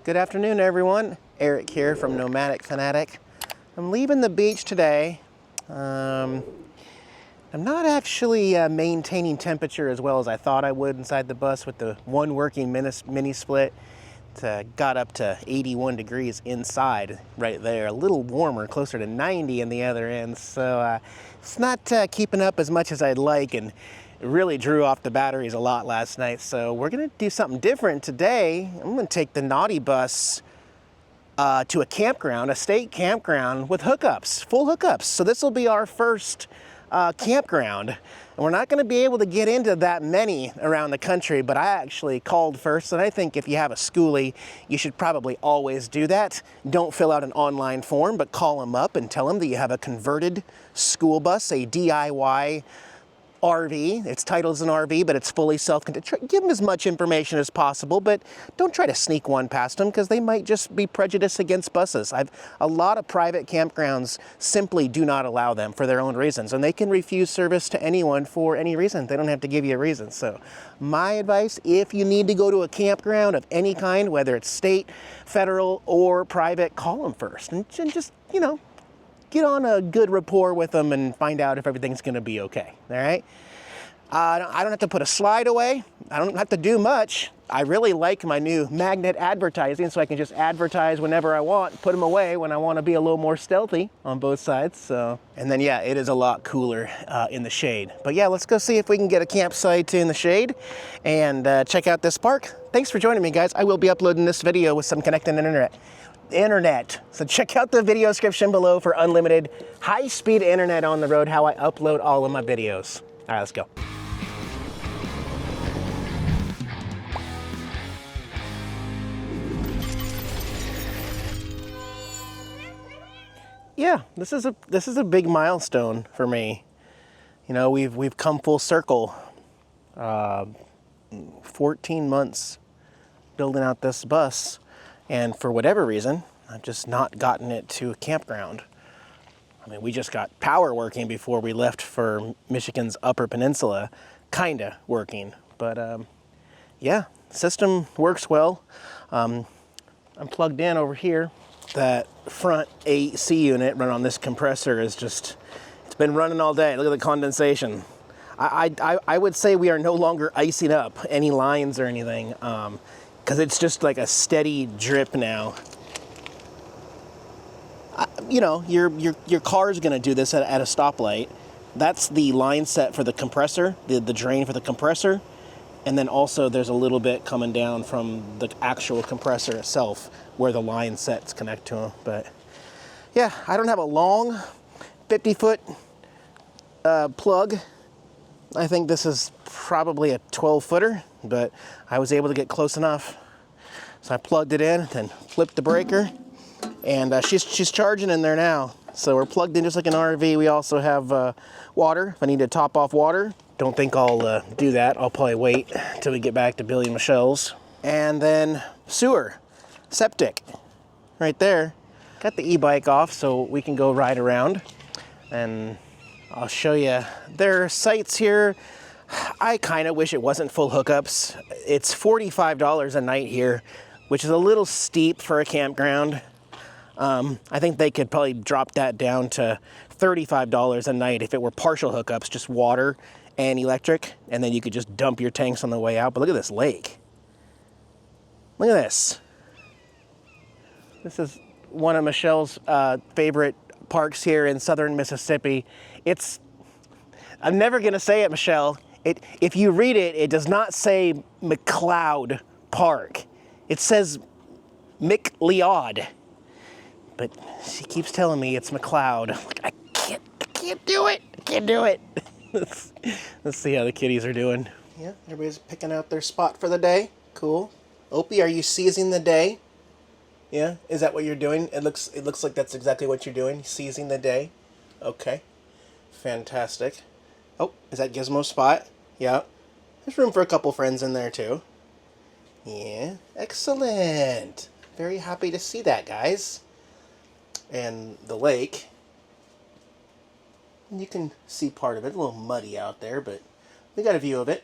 Good afternoon, everyone. Eric here from Nomadic Fanatic. I'm leaving the beach today. I'm not actually maintaining temperature as well as I thought I would inside the bus with the one working mini split. It got up to 81 degrees inside right there, a little warmer, closer to 90 in the other end. So it's not keeping up as much as I'd like, and it really drew off the batteries a lot last night. So we're gonna do something different today. I'm gonna take the naughty bus to a campground, a state campground with hookups, full hookups. So this will be our first campground. And we're not gonna be able to get into that many around the country, but I actually called first, and I think if you have a Skoolie, you should probably always do that. Don't fill out an online form, but call them up and tell them that you have a converted school bus, a DIY RV. It's titled as an RV, but it's fully self-contained. Give them as much information as possible, but don't try to sneak one past them because they might just be prejudiced against buses. A lot of private campgrounds simply do not allow them for their own reasons, and they can refuse service to anyone for any reason. They don't have to give you a reason. So my advice, if you need to go to a campground of any kind, whether it's state, federal, or private, call them first and just, you know, get on a good rapport with them and find out if everything's gonna be okay, all right? I don't have to put a slide away. I don't have to do much. I really like my new magnet advertising, so I can just advertise whenever I want, put them away when I wanna be a little more stealthy on both sides, so. And then yeah, it is a lot cooler in the shade. But yeah, let's go see if we can get a campsite in the shade and check out this park. Thanks for joining me, guys. I will be uploading this video with some connected internet. So check out the video description below for unlimited high-speed internet on the road, how I upload all of my videos. All right, let's go. Yeah, this is a big milestone for me. You know, we've come full circle. 14 months building out this bus. And for whatever reason, I've just not gotten it to a campground. I mean, we just got power working before we left for Michigan's Upper Peninsula, kinda working. But yeah, system works well. I'm plugged in over here. That front AC unit run on this compressor is just, it's been running all day. Look at the condensation. I would say we are no longer icing up any lines or anything. Because it's just like a steady drip now. You know, your car's gonna do this at a stoplight. That's the line set for the compressor, the drain for the compressor. And then also there's a little bit coming down from the actual compressor itself where the line sets connect to them. But yeah, I don't have a long 50-foot plug. I think this is probably a 12-footer, but I was able to get close enough. So I plugged it in, then flipped the breaker, and she's charging in there now. So we're plugged in just like an RV. We also have water, if I need to top off water. Don't think I'll do that. I'll probably wait till we get back to Billy and Michelle's. And then sewer, septic, right there. Got the e-bike off so we can go ride around. And I'll show you their sites here. I kind of wish it wasn't full hookups. It's $45 a night here, which is a little steep for a campground. I think they could probably drop that down to $35 a night if it were partial hookups, just water and electric, and then you could just dump your tanks on the way out. But look at this lake. Look at this. This is one of Michelle's favorite parks here in southern Mississippi. I'm never gonna say it, Michelle. If you read it, it does not say McLeod Park. It says McLeod. But she keeps telling me it's McLeod. I can't do it. I can't do it. Let's see how the kitties are doing. Yeah, everybody's picking out their spot for the day. Cool. Opie, are you seizing the day? Yeah, is that what you're doing? It looks like that's exactly what you're doing, seizing the day. Okay, fantastic. Oh, is that Gizmo's spot? Yeah. There's room for a couple friends in there too. Yeah, excellent. Very happy to see that, guys. And the lake. You can see part of it. A little muddy out there, but we got a view of it.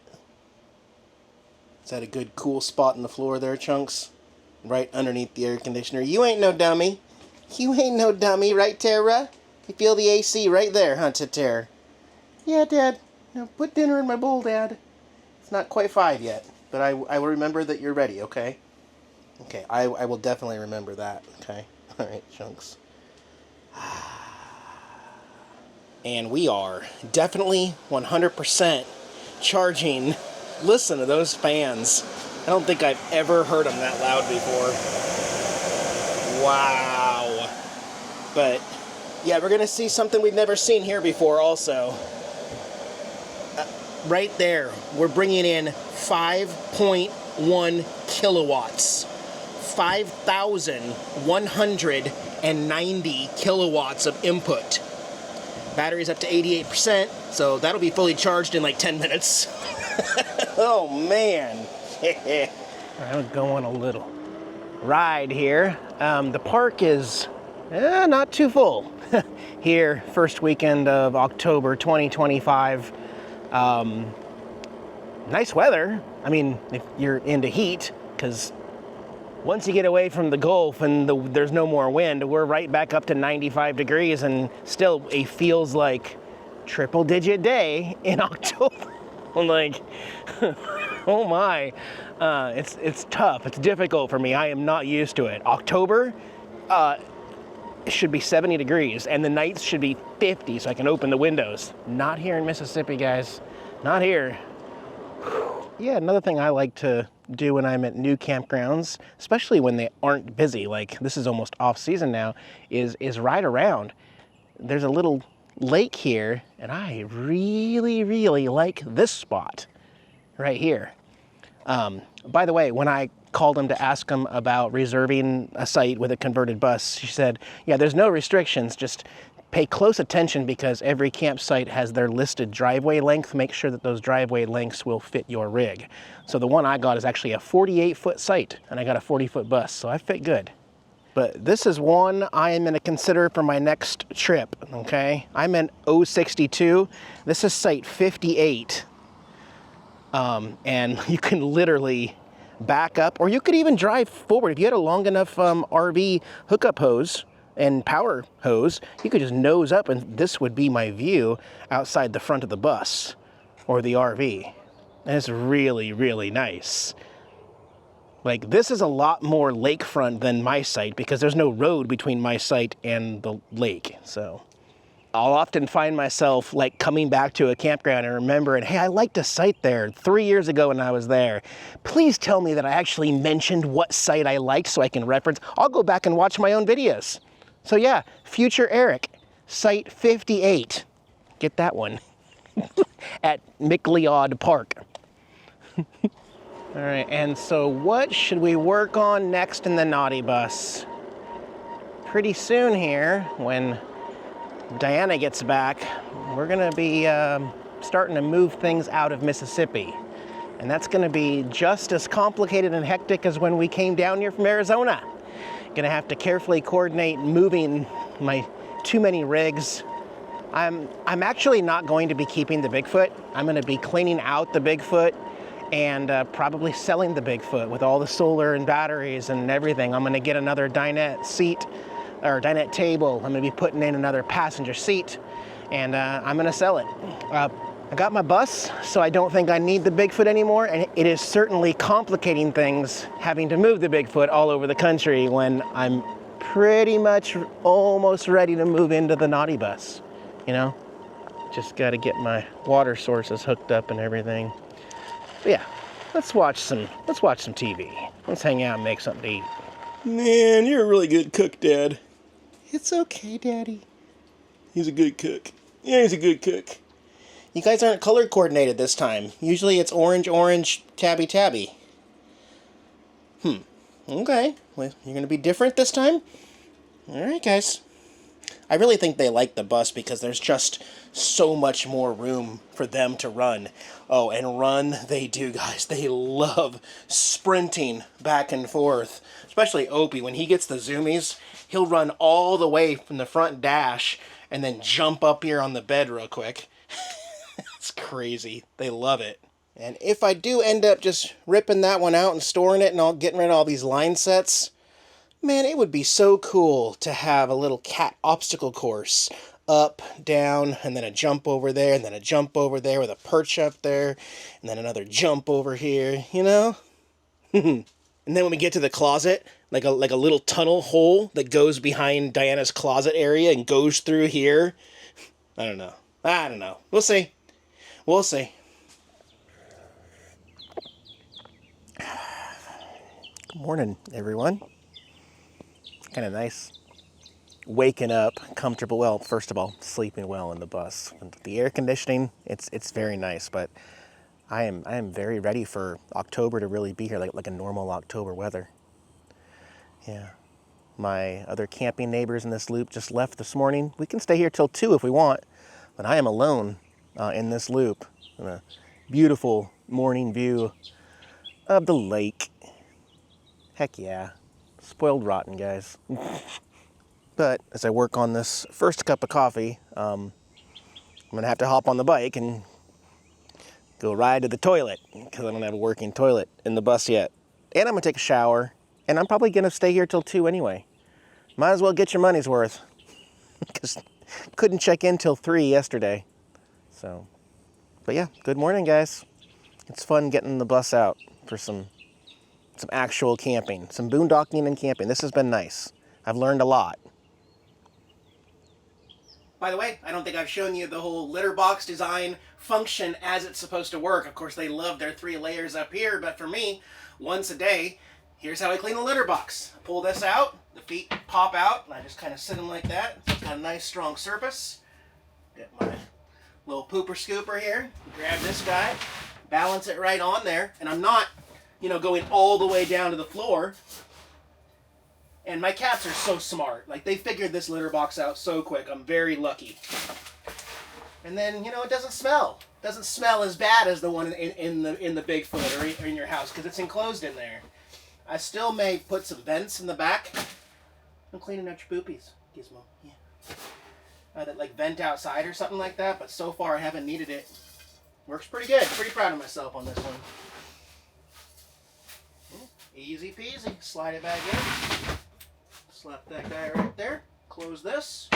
Is that a good, cool spot in the floor there, Chunks? right underneath the air conditioner. You ain't no dummy. You ain't no dummy, right, Tara? You feel the AC right there, huh, Tara? Yeah, Dad. Now put dinner in my bowl, Dad. It's not quite 5 yet, but I will remember that you're ready, okay? Okay, I will definitely remember that, okay? All right, chunks. And we are definitely 100% charging. Listen to those fans. I don't think I've ever heard them that loud before. Wow. But, yeah, we're going to see something we've never seen here before also. Right there, we're bringing in 5.1 kilowatts. 5,190 kilowatts of input. Battery's up to 88%, so that'll be fully charged in like 10 minutes. Oh, man. I'll go on a little ride here. The park is not too full. Here, first weekend of October 2025. Nice weather. I mean, if you're into heat, because once you get away from the Gulf and there's no more wind, we're right back up to 95 degrees and still it feels like triple-digit day in October. I'm like, oh my, it's tough. It's difficult for me. I am not used to it. October should be 70 degrees and the nights should be 50 so I can open the windows. Not here in Mississippi, guys. Not here. Yeah, another thing I like to do when I'm at new campgrounds, especially when they aren't busy, like this is almost off season now, is ride around. There's a little lake here, and I really like this spot right here. By the way, when I called him to ask him about reserving a site with a converted bus, she said, yeah, there's no restrictions, just pay close attention because every campsite has their listed driveway length. Make sure that those driveway lengths will fit your rig. So the one I got is actually a 48-foot site, and I got a 40-foot bus, so I fit good. But this is one I am going to consider for my next trip, okay? I'm in 062. This is site 58. And you can literally back up, or you could even drive forward. If you had a long enough RV hookup hose and power hose, you could just nose up and this would be my view outside the front of the bus or the RV. And it's really nice. Like, this is a lot more lakefront than my site because there's no road between my site and the lake. So I'll often find myself like coming back to a campground and remembering, hey, I liked a site there 3 years ago when I was there. Please tell me that I actually mentioned what site I liked so I can reference. I'll go back and watch my own videos. So yeah, future Eric, site 58. Get that one at McLeod Park. All right, and so what should we work on next in the naughty bus? Pretty soon here, when Diana gets back, we're gonna be starting to move things out of Mississippi. And that's gonna be just as complicated and hectic as when we came down here from Arizona. Gonna have to carefully coordinate moving my too many rigs. I'm actually not going to be keeping the Bigfoot. I'm gonna be cleaning out the Bigfoot and probably selling the Bigfoot with all the solar and batteries and everything. I'm gonna get another dinette seat or dinette table. I'm gonna be putting in another passenger seat and I'm gonna sell it. I got my bus, so I don't think I need the Bigfoot anymore, and it is certainly complicating things having to move the Bigfoot all over the country when I'm pretty much almost ready to move into the naughty bus, you know? Just gotta get my water sources hooked up and everything. But yeah, let's watch some TV. Let's hang out and make something to eat. Man, you're a really good cook, Dad. It's okay, Daddy. He's a good cook. Yeah, he's a good cook. You guys aren't color coordinated this time. Usually it's orange, tabby. Okay. Well, you're going to be different this time? Alright, guys. I really think they like the bus because there's just so much more room for them to run. Oh, and run they do, guys. They love sprinting back and forth. Especially Opie. When he gets the zoomies, he'll run all the way from the front dash and then jump up here on the bed real quick. It's crazy. They love it. And if I do end up just ripping that one out and storing it and all getting rid of all these line sets, man, it would be so cool to have a little cat obstacle course. Up, down, and then a jump over there, and then a jump over there with a perch up there, and then another jump over here, you know? And then when we get to the closet, like a little tunnel hole that goes behind Diana's closet area and goes through here. I don't know. We'll see. We'll see. Good morning, everyone. Kind of nice. Waking up comfortable. Well, first of all, sleeping well in the bus. The air conditioning, it's very nice, but I am very ready for October to really be here, like a normal October weather. Yeah. My other camping neighbors in this loop just left this morning. We can stay here till 2 if we want, but I am alone in this loop. In a beautiful morning view of the lake. Heck yeah. Spoiled rotten, guys. But as I work on this first cup of coffee, I'm going to have to hop on the bike and go ride to the toilet because I don't have a working toilet in the bus yet. And I'm going to take a shower, and I'm probably going to stay here till 2 anyway. Might as well get your money's worth because couldn't check in till 3 yesterday. So, but yeah, good morning, guys. It's fun getting the bus out for some actual camping, some boondocking and camping. This has been nice. I've learned a lot. By the way, I don't think I've shown you the whole litter box design function as it's supposed to work. Of course, they love their 3 layers up here, but for me, once a day, here's how I clean the litter box. I pull this out, the feet pop out, and I just kind of sit them like that. So it's got a nice strong surface. Get my little pooper scooper here, grab this guy, balance it right on there, and I'm not, going all the way down to the floor. And my cats are so smart. Like, they figured this litter box out so quick. I'm very lucky. And then, it doesn't smell. It doesn't smell as bad as the one in the Bigfoot or in your house because it's enclosed in there. I still may put some vents in the back. I'm cleaning out your poopies, Gizmo. Yeah. That like vent outside or something like that, but so far I haven't needed it. Works pretty good. Pretty proud of myself on this one. Easy peasy. Slide it back in. Slap that guy right there. Close this.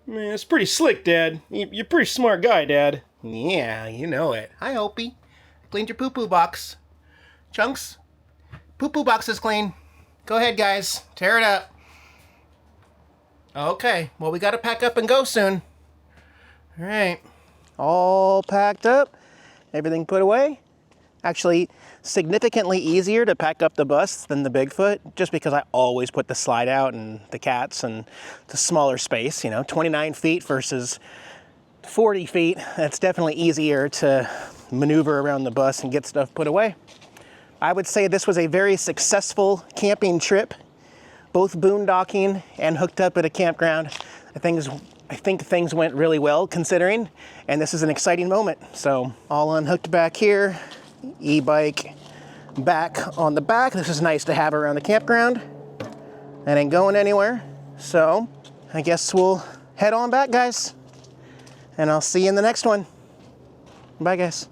Man, it's pretty slick, Dad. You're a pretty smart guy, Dad. Yeah, you know it. Hi, Opie. Cleaned your poo-poo box. Chunks, poo-poo box is clean. Go ahead, guys. Tear it up. Okay, well, we got to pack up and go soon. All right. All packed up. Everything put away. Actually, significantly easier to pack up the bus than the Bigfoot, just because I always put the slide out and the cats and the smaller space, 29 feet versus 40 feet. That's definitely easier to maneuver around the bus and get stuff put away. I would say this was a very successful camping trip, both boondocking and hooked up at a campground. I think things went really well considering, and this is an exciting moment. So all unhooked back here. E-bike back on the back. This is nice to have around the campground. That ain't going anywhere. So I guess we'll head on back, guys. And I'll see you in the next one. Bye, guys.